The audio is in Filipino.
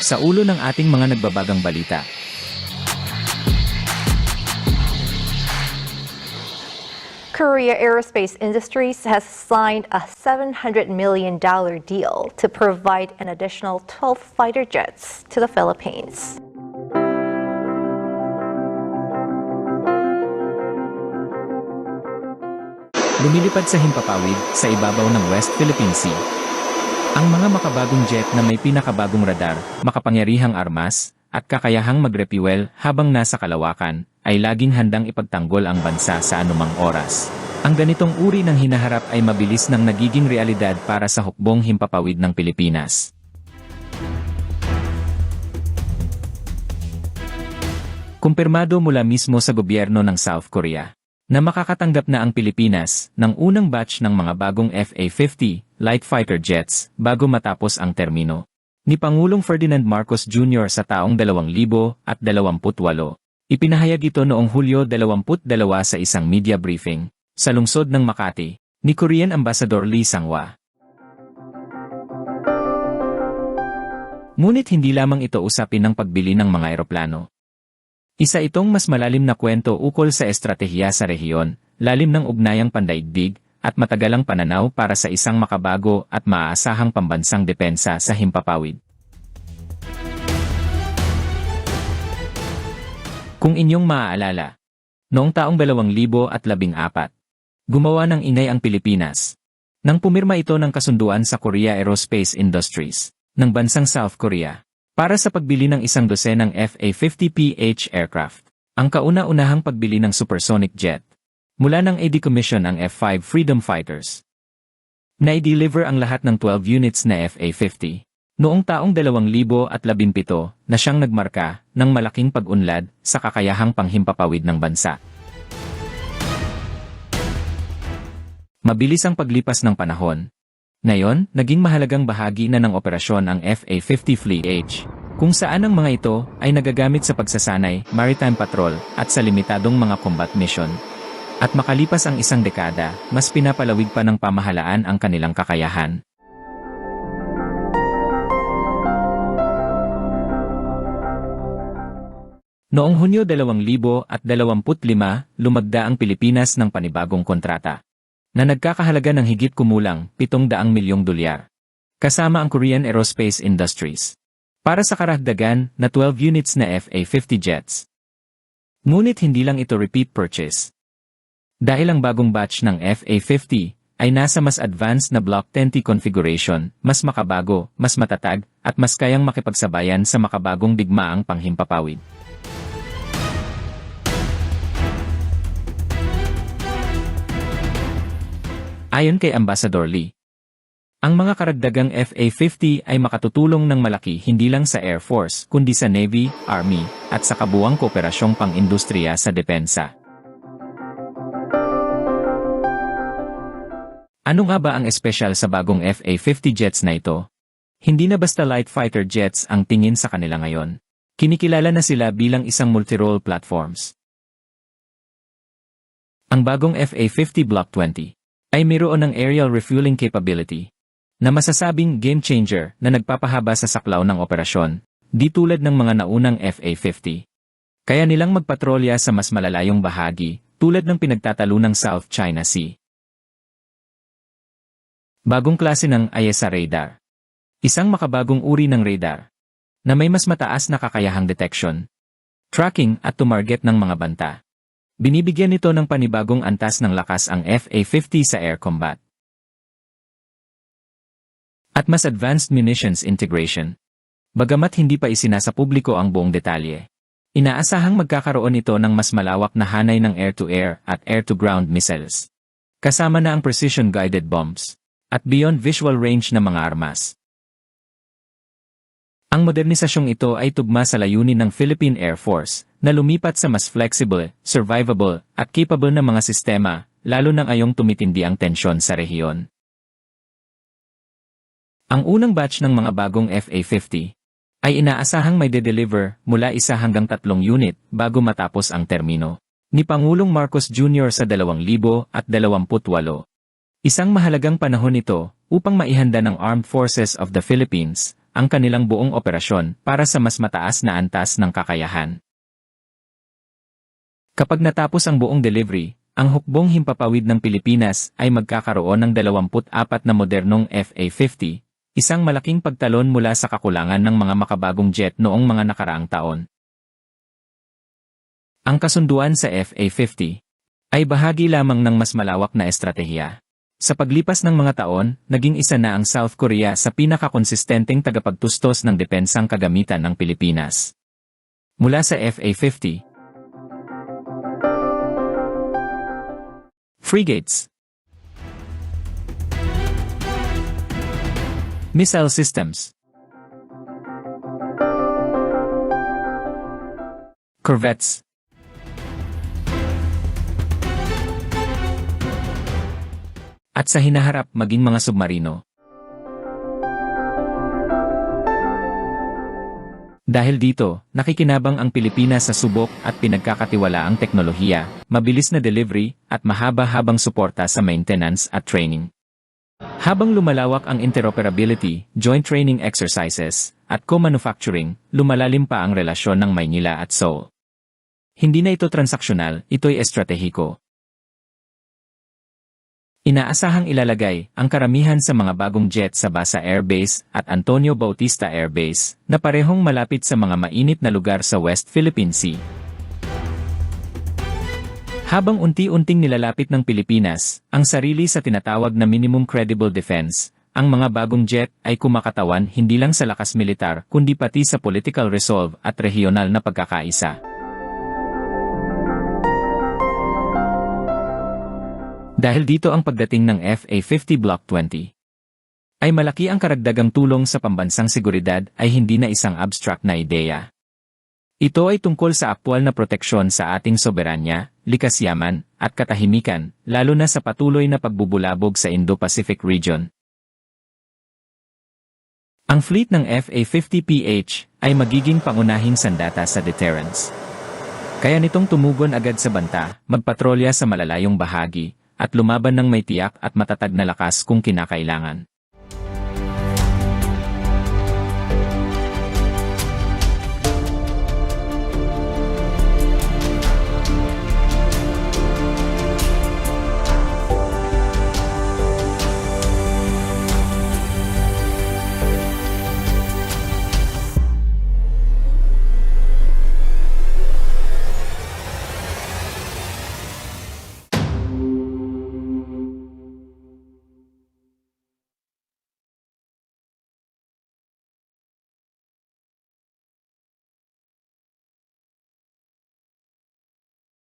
Sa ulo ng ating mga nagbabagang balita. Korea Aerospace Industries has signed a $700 million deal to provide an additional 12 fighter jets to the Philippines. Lumilipad sa himpapawid sa ibabaw ng West Philippine Sea. Ang mga makabagong jet na may pinakabagong radar, makapangyarihang armas, at kakayahang mag-refuel habang nasa kalawakan, ay laging handang ipagtanggol ang bansa sa anumang oras. Ang ganitong uri ng hinaharap ay mabilis nang nagiging realidad para sa hukbong himpapawid ng Pilipinas. Kumpirmado mula mismo sa gobyerno ng South Korea na makakatanggap na ang Pilipinas ng unang batch ng mga bagong FA-50 light fighter jets bago matapos ang termino ni Pangulong Ferdinand Marcos Jr. sa taong 2028. Ipinahayag ito noong Hulyo 22 sa isang media briefing sa lungsod ng Makati ni Korean Ambassador Lee Sang-hwa. Ngunit hindi lamang ito usapin ng pagbili ng mga eroplano. Isa itong mas malalim na kwento ukol sa estratehiya sa rehiyon, lalim ng ugnayang pandaigdig, at matagalang pananaw para sa isang makabago at maaasahang pambansang depensa sa himpapawid. Kung inyong maaalala, noong taong 2014, gumawa ng ingay ang Pilipinas nang pumirma ito ng kasunduan sa Korea Aerospace Industries ng bansang South Korea para sa pagbili ng 12 FA-50PH aircraft, ang kauna-unahang pagbili ng supersonic jet, mula nang i-decommission ang F-5 Freedom Fighters. Na-deliver ang lahat ng 12 units na FA-50 noong taong 2017 na siyang nagmarka ng malaking pag-unlad sa kakayahang panghimpapawid ng bansa. Mabilis ang paglipas ng panahon. Ngayon, naging mahalagang bahagi na ng operasyon ang FA-50 Fleet H, kung saan ang mga ito ay nagagamit sa pagsasanay, maritime patrol, at sa limitadong mga combat mission. At makalipas ang isang dekada, mas pinapalawig pa ng pamahalaan ang kanilang kakayahan. Noong Hunyo 2025, lumagda ang Pilipinas ng panibagong kontrata na nagkakahalaga ng higit kumulang $700 milyong, kasama ang Korean Aerospace Industries, para sa karagdagan na 12 units na FA-50 jets. Ngunit hindi lang ito repeat purchase. Dahil ang bagong batch ng FA-50 ay nasa mas advanced na Block 10T configuration, mas makabago, mas matatag, at mas kayang makipagsabayan sa makabagong digmaang panghimpapawid. Ayon kay Ambassador Lee, ang mga karagdagang FA-50 ay makatutulong ng malaki hindi lang sa Air Force kundi sa Navy, Army, at sa kabuuang kooperasyong pang-industriya sa depensa. Ano nga ba ang espesyal sa bagong FA-50 jets na ito? Hindi na basta light fighter jets ang tingin sa kanila ngayon. Kinikilala na sila bilang isang multi-role platforms. Ang bagong FA-50 Block 20 ay mayroon ng aerial refueling capability na masasabing game changer na nagpapahaba sa saklaw ng operasyon, di tulad ng mga naunang FA-50. Kaya nilang magpatrolya sa mas malalayong bahagi, tulad ng pinagtatalunang South China Sea. Bagong klase ng ISA radar. Isang makabagong uri ng radar na may mas mataas na kakayahang detection, tracking at tumarget ng mga banta. Binibigyan nito ng panibagong antas ng lakas ang FA-50 sa air combat. At mas advanced munitions integration. Bagamat hindi pa isinasa publiko ang buong detalye, inaasahang magkakaroon ito ng mas malawak na hanay ng air-to-air at air-to-ground missiles. Kasama na ang precision-guided bombs at beyond visual range na mga armas. Ang modernisasyong ito ay tugma sa layunin ng Philippine Air Force na lumipat sa mas flexible, survivable, at capable na mga sistema, lalo nang ayong tumitindi ang tensyon sa rehiyon. Ang unang batch ng mga bagong FA-50 ay inaasahang may de-deliver mula 1 hanggang 3 unit bago matapos ang termino. ni Pangulong Marcos Jr. sa 2028. Isang mahalagang panahon ito upang maihanda ng Armed Forces of the Philippines ang kanilang buong operasyon para sa mas mataas na antas ng kakayahan. Kapag natapos ang buong delivery, ang hukbong himpapawid ng Pilipinas ay magkakaroon ng 24 na modernong FA-50, isang malaking pagtalon mula sa kakulangan ng mga makabagong jet noong mga nakaraang taon. Ang kasunduan sa FA-50 ay bahagi lamang ng mas malawak na estratehiya. Sa paglipas ng mga taon, naging isa na ang South Korea sa pinakakonsistenteng tagapagtustos ng depensang kagamitan ng Pilipinas. Mula sa FA-50, frigates, missile systems, corvettes, at sa hinaharap maging mga submarino. Dahil dito, nakikinabang ang Pilipinas sa subok at pinagkakatiwalaang teknolohiya, mabilis na delivery, at mahaba-habang suporta sa maintenance at training. Habang lumalawak ang interoperability, joint training exercises, at co-manufacturing, lumalalim pa ang relasyon ng Maynila at Seoul. Hindi na ito transaksyonal, ito'y estratehiko. Inaasahang ilalagay ang karamihan sa mga bagong jet sa Basa Air Base at Antonio Bautista Air Base na parehong malapit sa mga mainit na lugar sa West Philippine Sea. Habang unti-unting nilalapit ng Pilipinas ang sarili sa tinatawag na minimum credible defense, ang mga bagong jet ay kumakatawan hindi lang sa lakas militar kundi pati sa political resolve at regional na pagkakaisa. Dahil dito ang pagdating ng FA-50 Block 20 ay malaki ang karagdagang tulong sa pambansang seguridad ay hindi na isang abstract na ideya. Ito ay tungkol sa aktwal na proteksyon sa ating soberanya, likas yaman, at katahimikan, lalo na sa patuloy na pagbubulabog sa Indo-Pacific region. Ang fleet ng FA-50PH ay magiging pangunahing sandata sa deterrence. Kaya nitong tumugon agad sa banta, magpatrolya sa malalayong bahagi, at lumaban ng may tiyak at matatag na lakas kung kinakailangan.